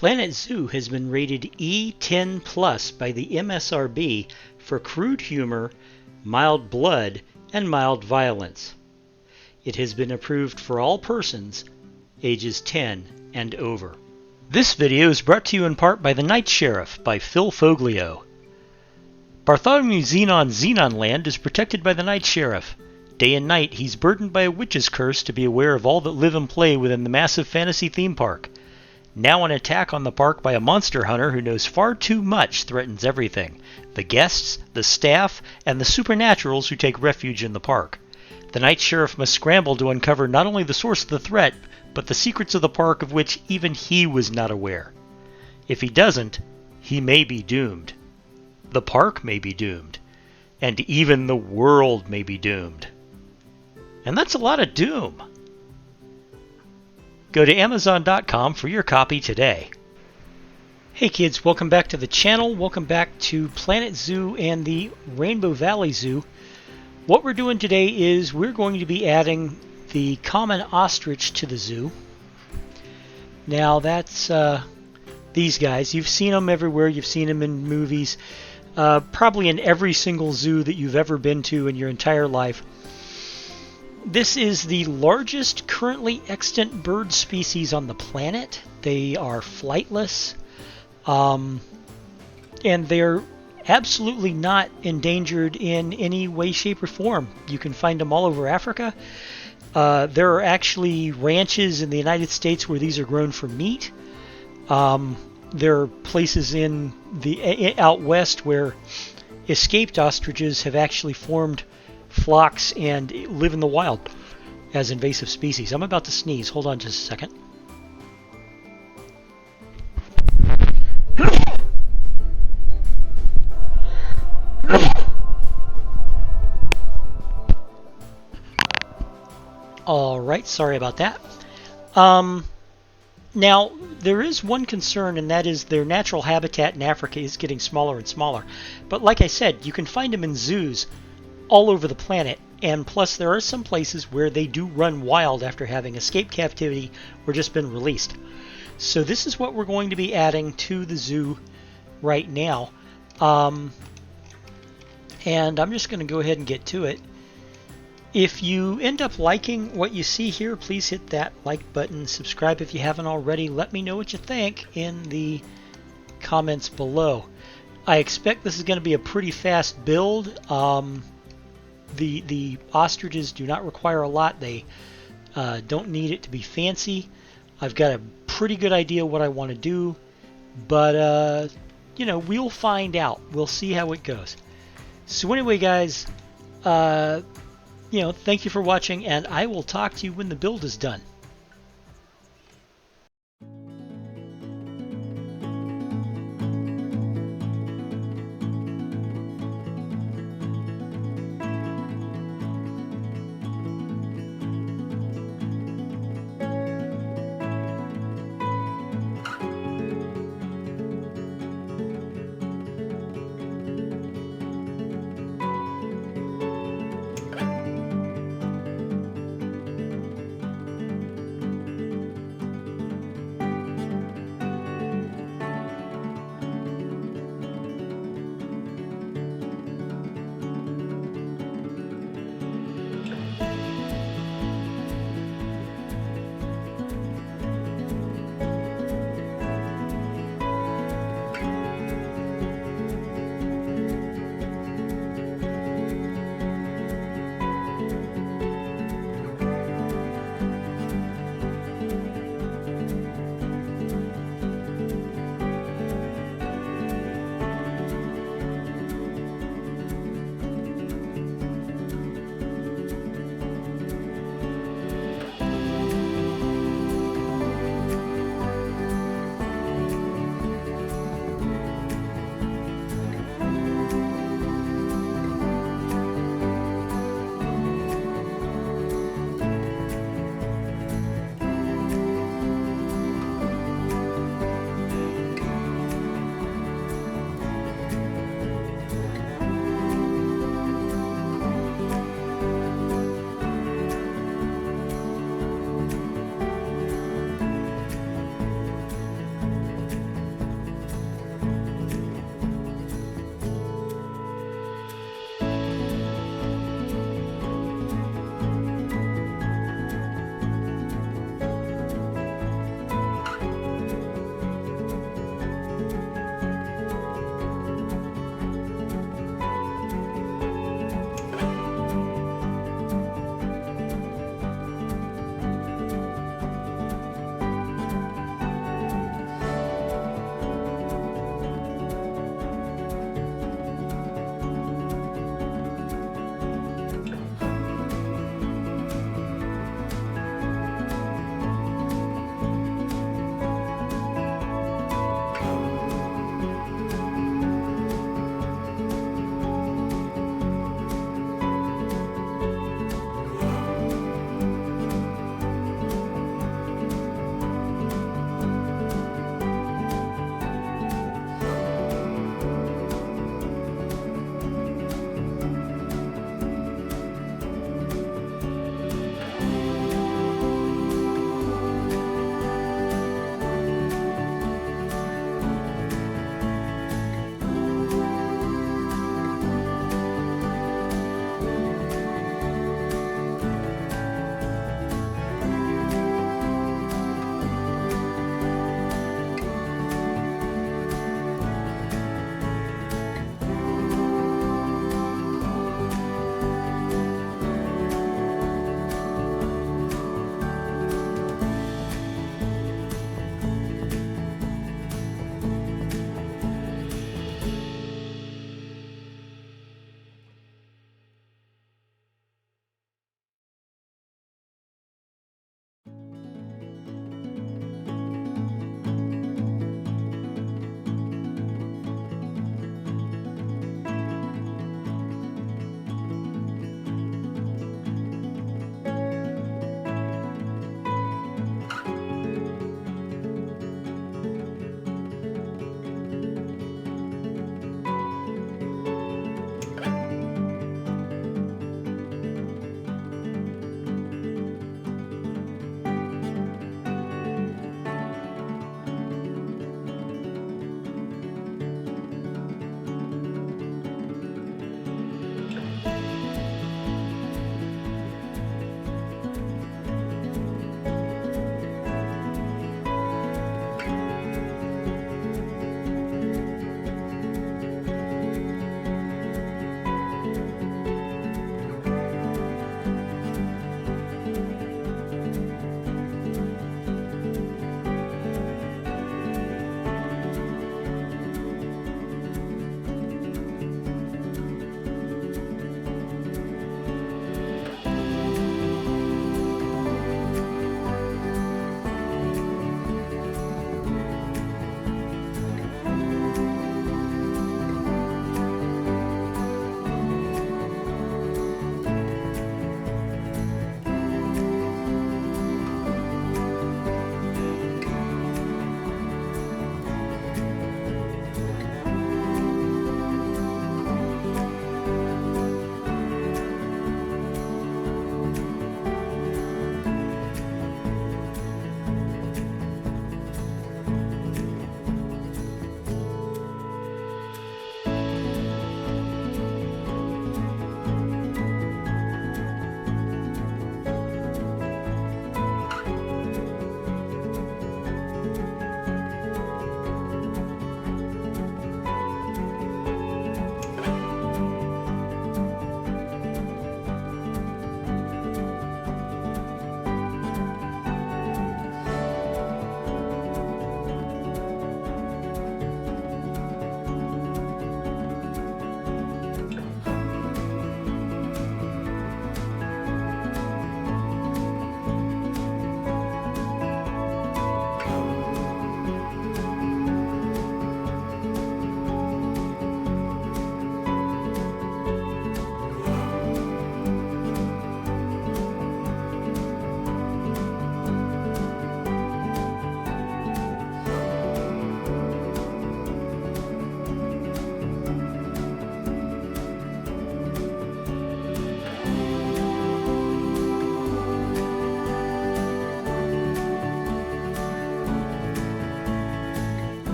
Planet Zoo has been rated E10 plus by the MSRB for crude humor, mild blood, and mild violence. It has been approved for all persons ages 10 and over. This video is brought to you in part by The Night Sheriff by Phil Foglio. Bartholomew Xenon Land is protected by the Night Sheriff. Day and night, he's burdened by a witch's curse to be aware of all that live and play within the massive fantasy theme park. Now an attack on the park by a monster hunter who knows far too much threatens everything: the guests, the staff, and the supernaturals who take refuge in the park. The Night Sheriff must scramble to uncover not only the source of the threat, but the secrets of the park of which even he was not aware. If he doesn't, he may be doomed. The park may be doomed. And even the world may be doomed. And that's a lot of doom. Go to Amazon.com for your copy today. Hey kids, welcome back to the channel. Welcome back to Planet Zoo and the Rainbow Valley Zoo. What we're doing today is we're going to be adding the common ostrich to the zoo. Now that's these guys. You've seen them everywhere. You've seen them in movies. Probably in every single zoo that you've ever been to in your entire life. This is the largest currently extant bird species on the planet. They are flightless, and they're absolutely not endangered in any way, shape, or form. You can find them all over Africa. There are actually ranches in the United States where these are grown for meat. There are places in the out west where escaped ostriches have actually formed flocks and live in the wild as invasive species. I'm about to sneeze. Hold on just a second. All right, sorry about that. Now, there is one concern, and that is their natural habitat in Africa is getting smaller and smaller. But like I said, you can find them in zoos all over the planet, and plus there are some places where they do run wild after having escaped captivity or just been released. So this is what we're going to be adding to the zoo right now. And I'm just going to go ahead and get to it. If you end up liking what you see here, please hit that like button. Subscribe if you haven't already. Let me know what you think in the comments below. I expect this is going to be a pretty fast build. The ostriches do not require a lot. They don't need it to be fancy. I've got a pretty good idea what I want to do, but you know, we'll find out. We'll see how it goes. So anyway, guys, you know, thank you for watching, and I will talk to you when the build is done.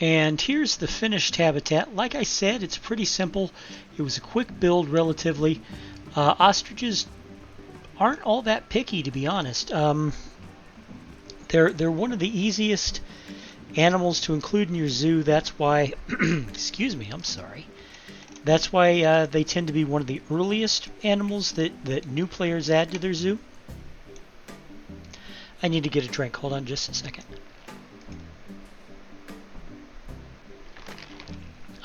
And here's the finished habitat. Like I said, it's pretty simple. It was a quick build relatively. Ostriches aren't all that picky, to be honest. They're one of the easiest animals to include in your zoo. That's why, excuse me, I'm sorry. That's why they tend to be one of the earliest animals that new players add to their zoo. I need to get a drink. Hold on just a second.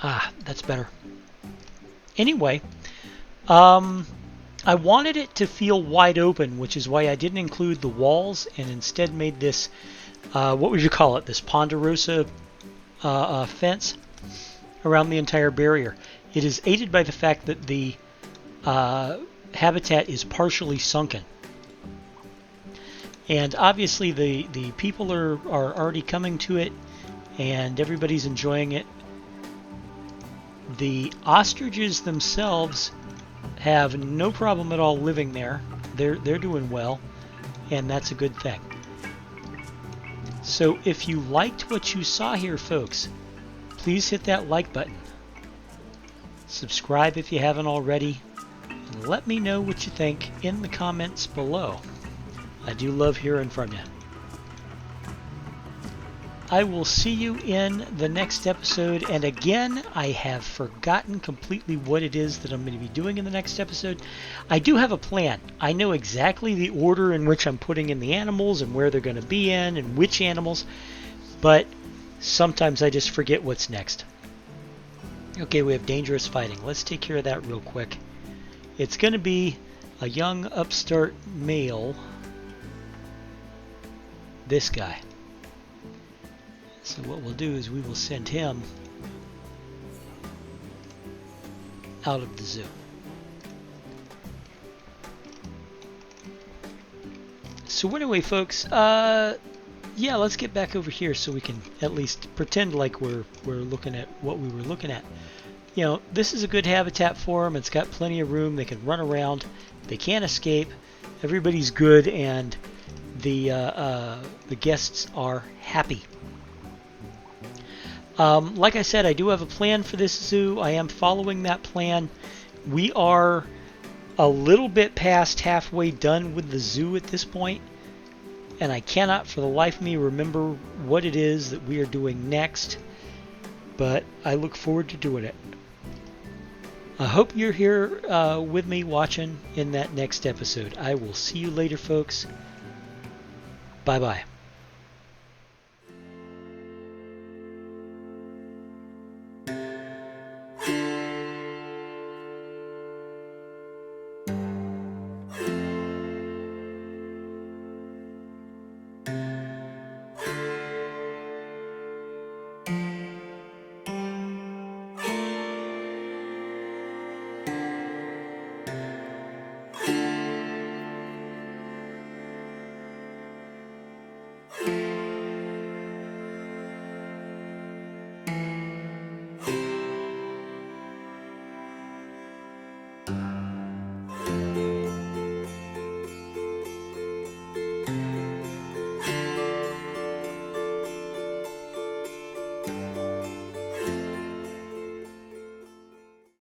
Ah, that's better. Anyway, I wanted it to feel wide open, which is why I didn't include the walls and instead made this, what would you call it, this ponderosa fence around the entire barrier. It is aided by the fact that the habitat is partially sunken. And obviously the people are already coming to it and everybody's enjoying it. The ostriches themselves have no problem at all living there. They're doing well, and that's a good thing. So if you liked what you saw here, folks, please hit that like button. Subscribe if you haven't already, and let me know what you think in the comments below. I do love hearing from you. I will see you in the next episode, and again, I have forgotten completely what it is that I'm going to be doing in the next episode. I do have a plan. I know exactly the order in which I'm putting in the animals and where they're going to be in and which animals, but sometimes I just forget what's next. Okay, we have dangerous fighting. Let's take care of that real quick. It's going to be a young upstart male. This guy. So what we'll do is we will send him out of the zoo. So anyway, folks, yeah, let's get back over here so we can at least pretend like we're looking at what we were looking at. You know, this is a good habitat for them. It's got plenty of room. They can run around. They can't escape. Everybody's good, and the guests are happy. Like I said, I do have a plan for this zoo. I am following that plan. We are a little bit past halfway done with the zoo at this point, and I cannot for the life of me remember what it is that we are doing next, but I look forward to doing it. I hope you're here with me watching in that next episode. I will see you later, folks. Bye-bye.